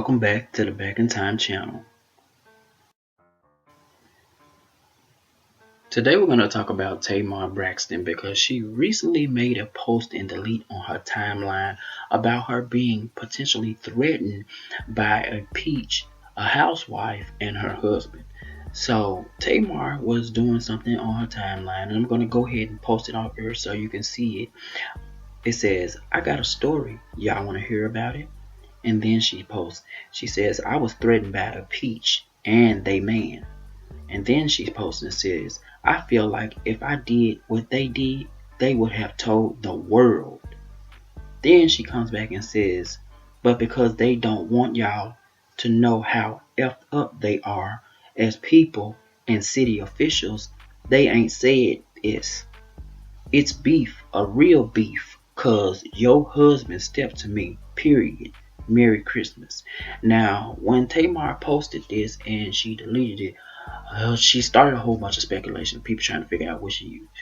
Welcome back to the Back in Time channel. Today we're going to talk about Tamar Braxton because she recently made a post and delete on her timeline about her being potentially threatened by a Peach, a housewife, and her husband. So Tamar was doing something on her timeline, and I'm going to go ahead and post it on here so you can see it. It says, "I got a story. Y'all want to hear about it?" And then she posts, she says, "I was threatened by a Peach and they man." And then she posts and says, "I feel like if I did what they did, they would have told the world." Then she comes back and says, "But because they don't want y'all to know how effed up they are as people and city officials, they ain't said it's beef, a real beef, 'cause your husband stepped to me, period. Merry Christmas." Now, when Tamar posted this and she deleted it, she started a whole bunch of speculation, people trying to figure out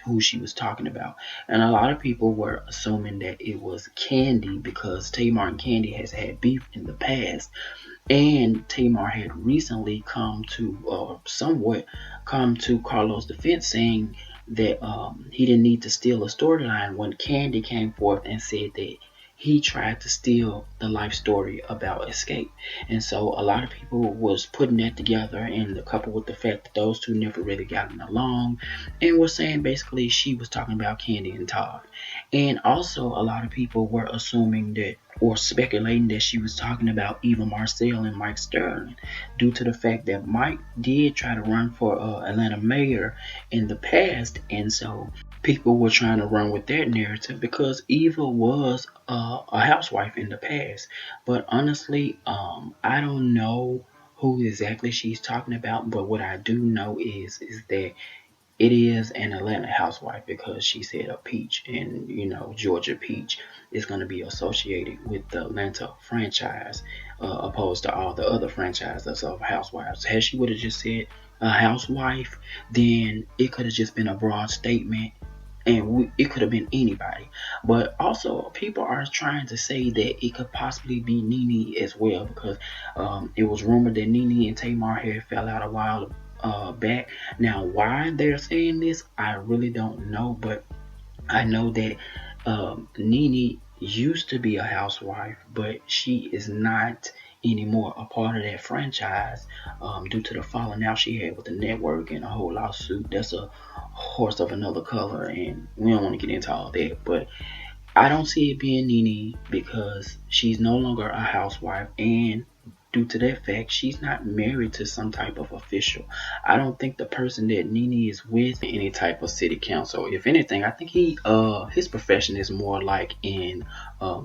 who she was talking about. And a lot of people were assuming that it was Candy because Tamar and Candy has had beef in the past. And Tamar had recently somewhat come to Carlos' defense, saying that he didn't need to steal a storyline when Candy came forth and said that he tried to steal the life story about Escape. And so a lot of people was putting that together, and coupled with the fact that those two never really gotten along, and were saying basically she was talking about Candy and Todd. And also a lot of people were assuming that, or speculating that she was talking about Eva Marcel and Mike Sterling, due to the fact that Mike did try to run for Atlanta mayor in the past. And so people were trying to run with that narrative because Eva was a housewife in the past. But honestly, I don't know who exactly she's talking about, but what I do know is that it is an Atlanta housewife, because she said a Peach, and Georgia Peach is going to be associated with the Atlanta franchise, opposed to all the other franchises of housewives. Had she would have just said a housewife, then it could have just been a broad statement, and it could have been anybody. But also people are trying to say that it could possibly be Nene as well, because it was rumored that Nene and Tamar had fell out a while back. Now, why they're saying this, I really don't know, but I know that Nene used to be a housewife, but she is not anymore a part of that franchise, due to the falling out she had with the network and a whole lawsuit. That's a horse of another color, and we don't want to get into all that. But I don't see it being Nene, because she's no longer a housewife, and due to that fact, she's not married to some type of official. I don't think the person that Nene is with any type of city council. If anything, I think his profession is more like in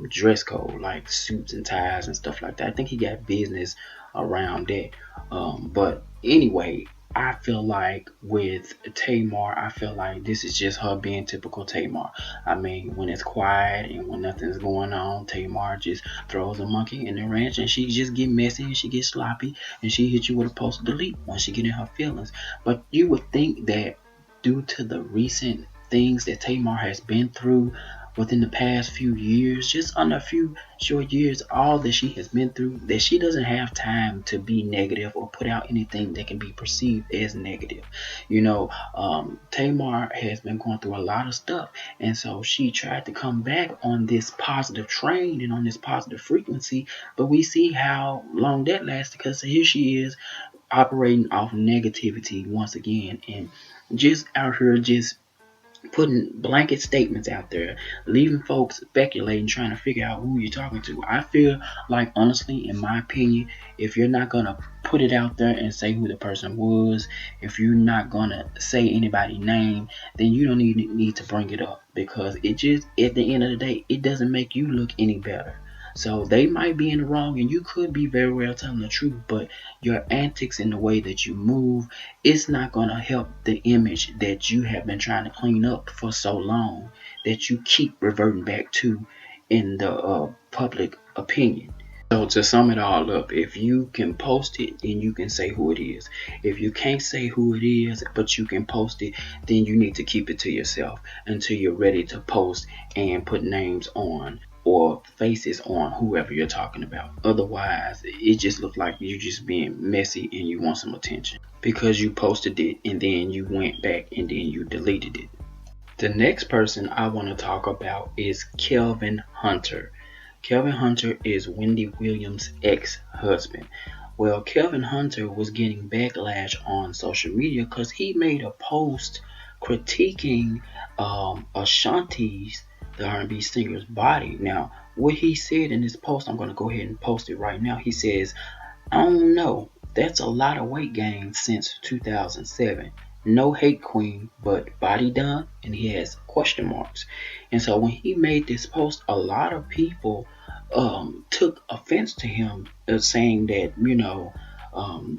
dress code, like suits and ties and stuff like that. I think he got business around that. But anyway, I feel like with Tamar, I feel like this is just her being typical Tamar. I mean, when it's quiet and when nothing's going on, Tamar just throws a monkey in the ranch, and she just get messy and she gets sloppy, and she hit you with a post delete once she get in her feelings. But you would think that due to the recent things that Tamar has been through within the past few years, just under a few short years, all that she has been through, that she doesn't have time to be negative or put out anything that can be perceived as negative. Tamar has been going through a lot of stuff, and so she tried to come back on this positive train and on this positive frequency, but we see how long that lasted, because here she is operating off negativity once again, and just out here just putting blanket statements out there, leaving folks speculating, trying to figure out who you're talking to. I feel like, honestly, in my opinion, if you're not gonna put it out there and say who the person was, if you're not gonna say anybody's name, then you don't need to bring it up, because it just, at the end of the day, it doesn't make you look any better. So they might be in the wrong, and you could be very well telling the truth, but your antics and the way that you move, it's not going to help the image that you have been trying to clean up for so long, that you keep reverting back to in the public opinion. So to sum it all up, if you can post it, then you can say who it is. If you can't say who it is, but you can post it, then you need to keep it to yourself until you're ready to post and put names on or faces on whoever you're talking about. Otherwise, it just looked like you just being messy and you want some attention because you posted it and then you went back and then you deleted it. The next person I want to talk about is Kelvin Hunter. Kelvin Hunter is Wendy Williams' ex-husband. Well, Kelvin Hunter was getting backlash on social media because he made a post critiquing Ashanti's, the R&B singer's body. Now, what he said in this post, I'm going to go ahead and post it right now. He says, I don't know. That's a lot of weight gain since 2007. No hate queen, but body done, and he has question marks. And so when he made this post, a lot of people took offense to him, saying that,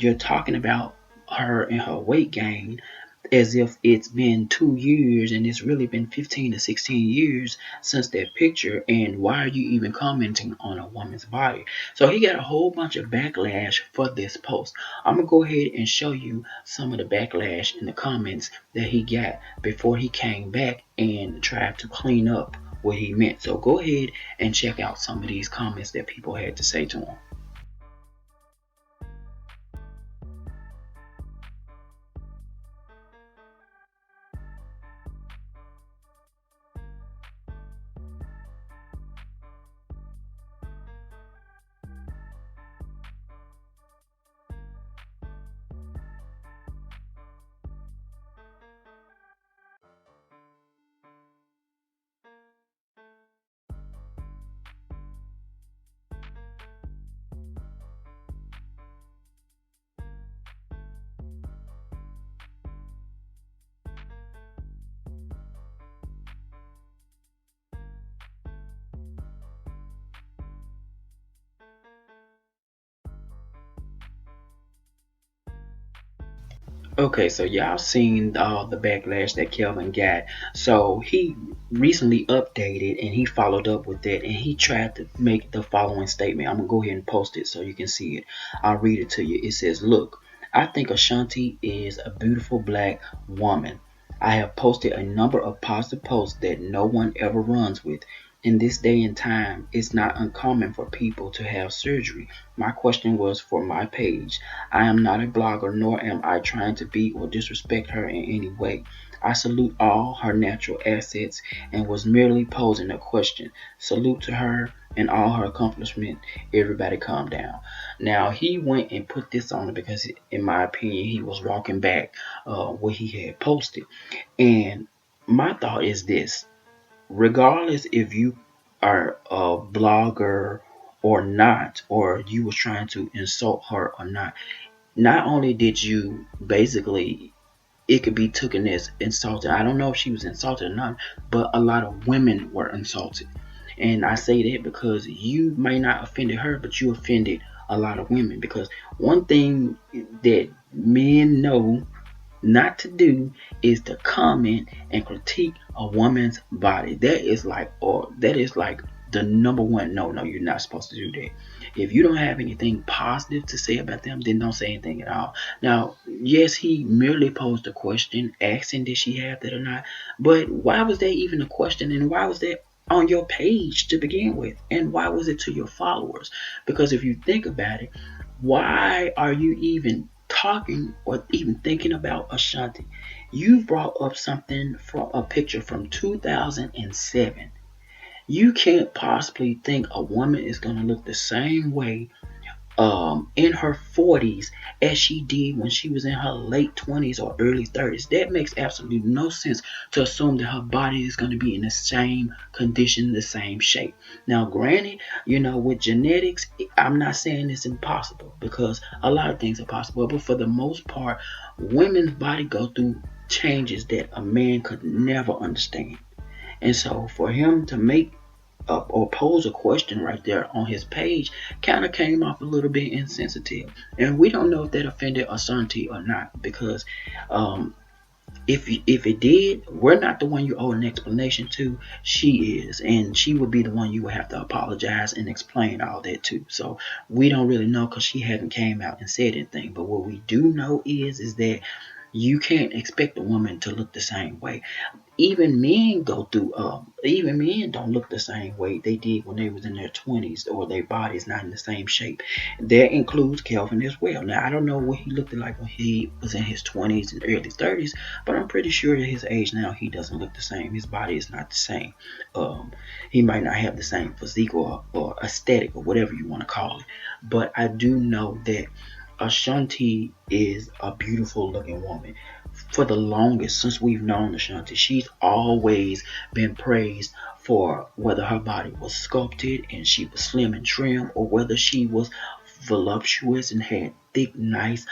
you're talking about her and her weight gain as if it's been 2 years and it's really been 15 to 16 years since that picture, and why are you even commenting on a woman's body? So he got a whole bunch of backlash for this post. I'm gonna go ahead and show you some of the backlash in the comments that he got before he came back and tried to clean up what he meant. So go ahead and check out some of these comments that people had to say to him. Okay, so y'all seen all the backlash that Kelvin got. So he recently updated and he followed up with that, and he tried to make the following statement. I'm gonna go ahead and post it so you can see it. I'll read it to you. It says, look, I think Ashanti is a beautiful black woman. I have posted a number of positive posts that no one ever runs with. In this day and time, it's not uncommon for people to have surgery. My question was for my page. I am not a blogger, nor am I trying to be or disrespect her in any way. I salute all her natural assets and was merely posing a question. Salute to her and all her accomplishment. Everybody calm down. Now, he went and put this on it because, in my opinion, he was walking back what he had posted. And my thought is this. Regardless if you are a blogger or not, or you was trying to insult her or not only did you basically, it could be taken as insulted. I don't know if she was insulted or not, but a lot of women were insulted. And I say that because you may not offended her, but you offended a lot of women. Because one thing that men know not to do is to comment and critique a woman's body. That is like the number one no, you're not supposed to do that. If you don't have anything positive to say about them, then don't say anything at all. Now, yes, he merely posed a question asking did she have that or not, but why was that even a question, and why was that on your page to begin with, and why was it to your followers? Because if you think about it, why are you even talking or even thinking about Ashanti? You brought up something from a picture from 2007. You can't possibly think a woman is going to look the same way in her 40s as she did when she was in her late 20s or early 30s. That makes absolutely no sense to assume that her body is going to be in the same condition, the same shape. Now, granted, with genetics, I'm not saying it's impossible because a lot of things are possible, but for the most part, women's body go through changes that a man could never understand. And so for him to make up or pose a question right there on his page kind of came off a little bit insensitive. And we don't know if that offended Ashanti or not, because if it did, we're not the one you owe an explanation to. She is, and she would be the one you would have to apologize and explain all that to. So we don't really know because she hasn't came out and said anything. But what we do know is that You can't expect a woman to look the same way. Even men go through even men don't look the same way they did when they was in their 20s, or their body's not in the same shape. That includes Kelvin as well. Now I don't know what he looked like when he was in his 20s and early 30s, but I'm pretty sure at his age now he doesn't look the same. His body is not the same. He might not have the same physique or aesthetic or whatever you want to call it, but I do know that Ashanti is a beautiful looking woman. For the longest, since we've known Ashanti, she's always been praised for whether her body was sculpted and she was slim and trim, or whether she was voluptuous and had thick, nice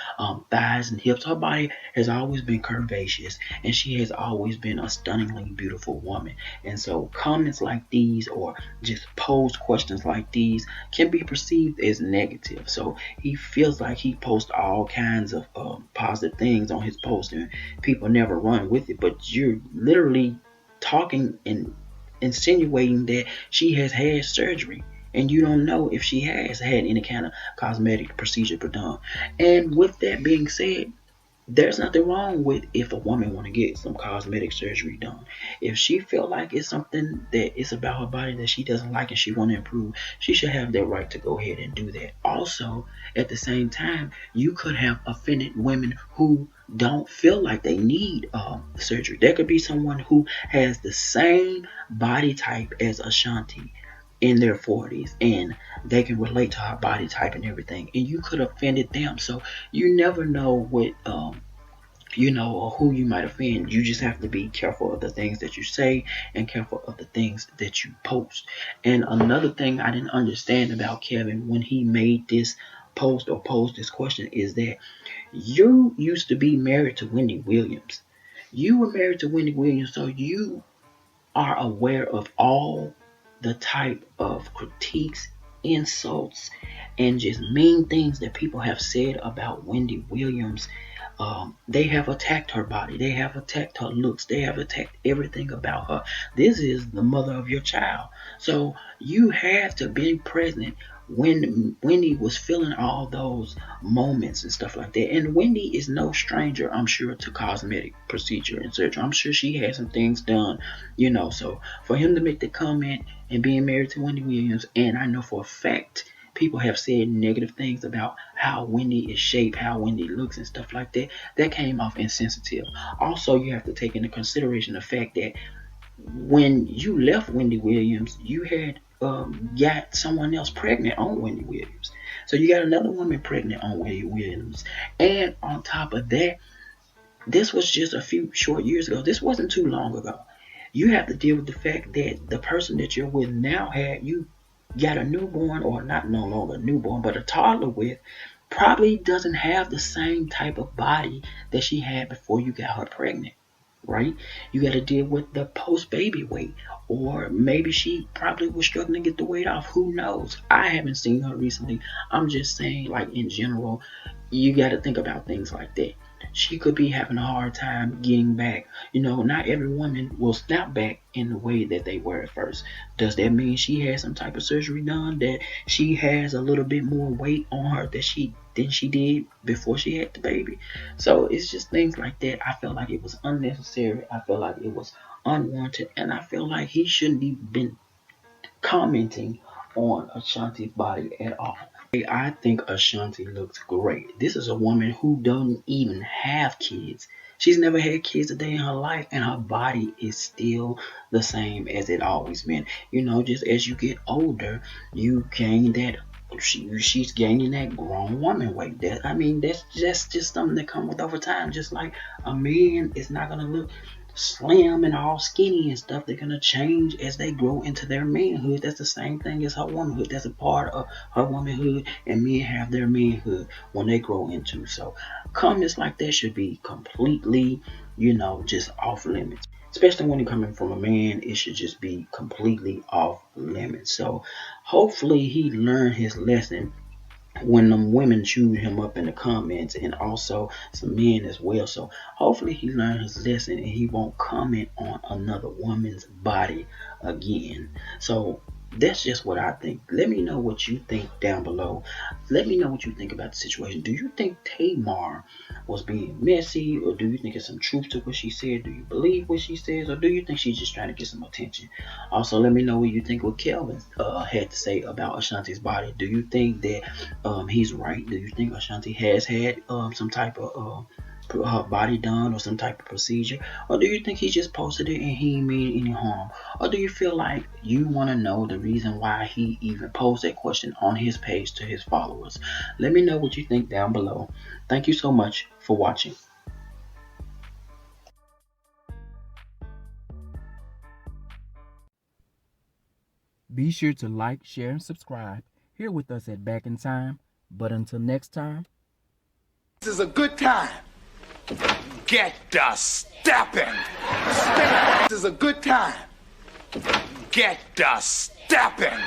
thighs and hips. Her body has always been curvaceous, and she has always been a stunningly beautiful woman. And so comments like these, or just posed questions like these, can be perceived as negative. So he feels like he posts all kinds of positive things on his post, and people never run with it. But you're literally talking and insinuating that she has had surgery, and you don't know if she has had any kind of cosmetic procedure done. And with that being said, there's nothing wrong with if a woman want to get some cosmetic surgery done. If she feel like it's something that is about her body that she doesn't like and she want to improve, she should have that right to go ahead and do that. Also, at the same time, you could have offended women who don't feel like they need surgery. There could be someone who has the same body type as Ashanti in their 40s, and they can relate to her body type and everything, and you could have offended them. So you never know what or who you might offend. You just have to be careful of the things that you say and careful of the things that you post. And another thing I didn't understand about Kevin when he made this post or posed this question is that you used to be married to Wendy Williams. You were married to Wendy Williams, so you are aware of all the type of critiques, insults, and just mean things that people have said about Wendy Williams. They have attacked her body. They have attacked her looks. They have attacked everything about her. This is the mother of your child. So you have to be present when Wendy was feeling all those moments and stuff like that. And Wendy is no stranger, I'm sure, to cosmetic procedure and surgery. I'm sure she had some things done, So for him to make the comment and being married to Wendy Williams, and I know for a fact people have said negative things about how Wendy is shaped, how Wendy looks and stuff like that, that came off insensitive. Also, you have to take into consideration the fact that when you left Wendy Williams, you had got someone else pregnant on Wendy Williams. So you got another woman pregnant on Wendy Williams. And on top of that, this was just a few short years ago. This wasn't too long ago. You have to deal with the fact that the person that you're with now you got a newborn, or not no longer a newborn, but a toddler with, probably doesn't have the same type of body that she had before you got her pregnant. Right? You got to deal with the post-baby weight, or maybe she probably was struggling to get the weight off. Who knows? I haven't seen her recently. I'm just saying, like, in general, you got to think about things like that. She could be having a hard time getting back. Not every woman will snap back in the way that they were at first. Does that mean she had some type of surgery done, that she has a little bit more weight on her than she did before she had the baby? So it's just things like that. I feel like it was unnecessary. I feel like it was unwanted, and I feel like he shouldn't have been commenting on Ashanti's body at all. I think Ashanti looks great. This is a woman who doesn't even have kids. She's never had kids a day in her life, and her body is still the same as it always been. Just as you get older, you gain that. She's gaining that grown woman weight. That's just something that comes with over time. Just like a man is not gonna look slim and all skinny and stuff. They're gonna change as they grow into their manhood. That's the same thing as her womanhood. That's a part of her womanhood, and men have their manhood when they grow into. So comments like that should be completely, just off limits. Especially when it coming from a man, it should just be completely off limits. So hopefully he learned his lesson when them women chewed him up in the comments, and also some men as well. So hopefully he learned his lesson and he won't comment on another woman's body again. So That's just what I think. Let me know what you think down below. Let me know what you think about the situation. Do you think Tamar was being messy, or do you think there's some truth to what she said? Do you believe what she says, or do you think she's just trying to get some attention? Also, let me know what you think what Kelvin had to say about Ashanti's body. Do you think that he's right? Do you think Ashanti has had some type of her body done or some type of procedure, or do you think he just posted it and he ain't mean any harm, or do you feel like you want to know the reason why he even posed that question on his page to his followers? Let me know what you think down below. Thank you so much for watching. Be sure to like, share, and subscribe here with us at Back in Time. But until next time, this is a good time. Get the stepping. This is a good time. Get the stepping.